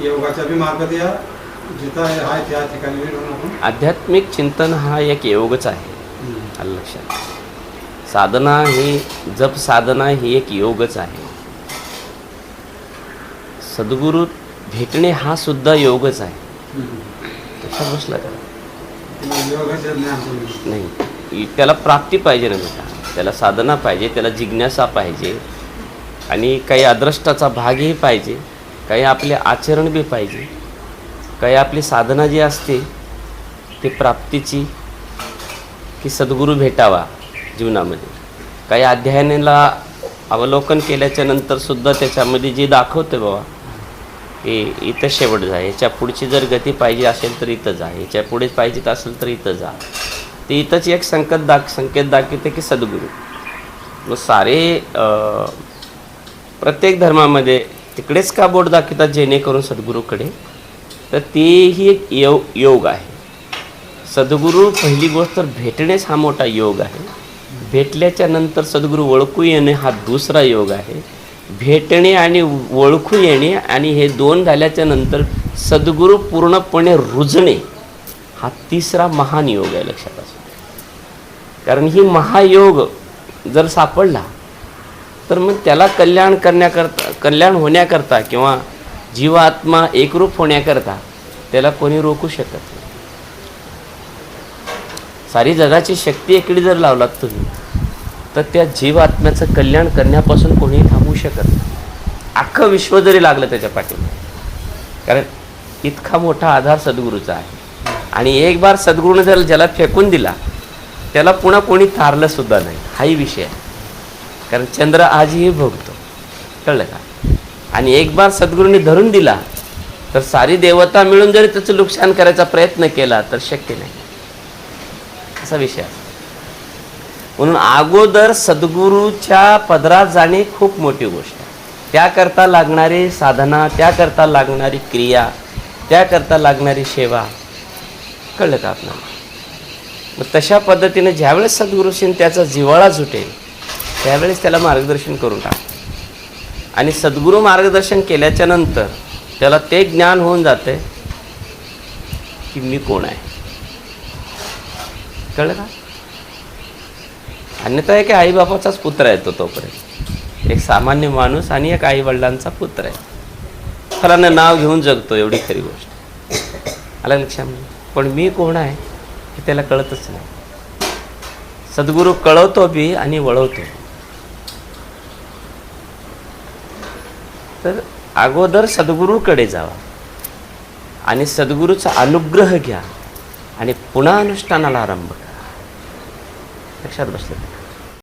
योगाच्या बी मार्फत या जिथं आहे त्या ठिकाणी बी जाऊन आपण आध्यात्मिक चिंतन हा एक योगच आहे. आलं लक्षात. साधना ही जप साधना ही एक योगच आहे. सद्गुरू भेटणे हा सुद्धा योगच आहे. लक्षात बसला का? योगाचं ज्ञान नाही, त्याला प्राप्ती पाहिजे ना बेटा. त्याला साधना पाहिजे, त्याला जिज्ञासा पाहिजे आणि काही अदृष्टाचा भागही पाहिजे, काही आपले आचरण बी पाहिजे, काही आपली साधना जी असते ती प्राप्तीची की सद्गुरू भेटावा जीवनामध्ये. काही अध्ययनाला अवलोकन केल्याच्या नंतरसुद्धा त्याच्यामध्ये जे दाखवते बाबा की इथं शेवट जा, याच्या पुढची जर गती पाहिजे असेल तर इथं जा, याच्या पुढे पाहिजे असेल तर इथं जा, ते इथंच एक संकेत दाखवते की सद्गुरू. मग सारे प्रत्येक धर्मामध्ये तिकडेच का बोट दाखवतात जेणेकरून सद्गुरूकडे, तर तेही एक योग आहे. सद्गुरू पहिली गोष्ट तर भेटणेच हा मोठा योग आहे. भेटल्याच्या नंतर सद्गुरू ओळखू येणे हा दुसरा योग आहे. भेटणे आणि ओळखू येणे आणि हे दोन झाल्याच्या नंतर सद्गुरू पूर्णपणे रुजणे हा तिसरा महान योग आहे. लक्षात असू. कारण ही महायोग जर सापडला तर मग त्याला कल्याण होण्याकरता किंवा जीवात्मा एकरूप होण्याकरता त्याला कोणी रोखू शकत नाही. सारी जगाची शक्ती इकडे जर लावलात तुम्ही तर त्या जीवात्म्याचं कल्याण करण्यापासून कोणीही थांबवू शकत नाही. अख्खं विश्व जरी लागलं त्याच्या पाठीमागे, कारण इतका मोठा आधार सद्गुरूचा आहे. आणि एक बार सद्गुरूने जर जलात फेकून दिला त्याला पुन्हा कोणी तारलं सुद्धा नाही. हाही विषय आहे. कारण चंद्र आजही भोगतो, कळलं का? आणि एक बार सद्गुरूंनी धरून दिला तर सारी देवता मिळून जरी त्याचं नुकसान करायचा प्रयत्न केला तर शक्य नाही, असा विषय आहे. म्हणून अगोदर सद्गुरूच्या पदरात जाणे खूप मोठी गोष्ट आहे. त्याकरता लागणारी साधना, त्याकरता लागणारी क्रिया, त्याकरता लागणारी सेवा, कळलं का आपल्याला? मग तशा पद्धतीने ज्यावेळेस सद्गुरूशी त्याचा जिव्हाळा सुटेल त्यावेळेस त्याला मार्गदर्शन करून टाक. आणि सद्गुरू मार्गदर्शन केल्याच्या नंतर त्याला ते ज्ञान होऊन जाते की मी कोण आहे, कळलं का? अन्यथा एक आईबापाचाच पुत्र आहे तोपर्यंत, एक सामान्य माणूस आणि एक आईवडिलांचा पुत्र आहे. फलानं नाव घेऊन जगतो, एवढी खरी गोष्ट. आलं लक्षामध्ये? पण मी कोण आहे हे त्याला कळतच नाही. सद्गुरू कळवतो बी आणि वळवतो. तर अगोदर सद्गुरूकडे जावा आणि सद्गुरूचा अनुग्रह घ्या आणि पुन्हा अनुष्ठानाला आरंभ करा. लक्षात बसलं?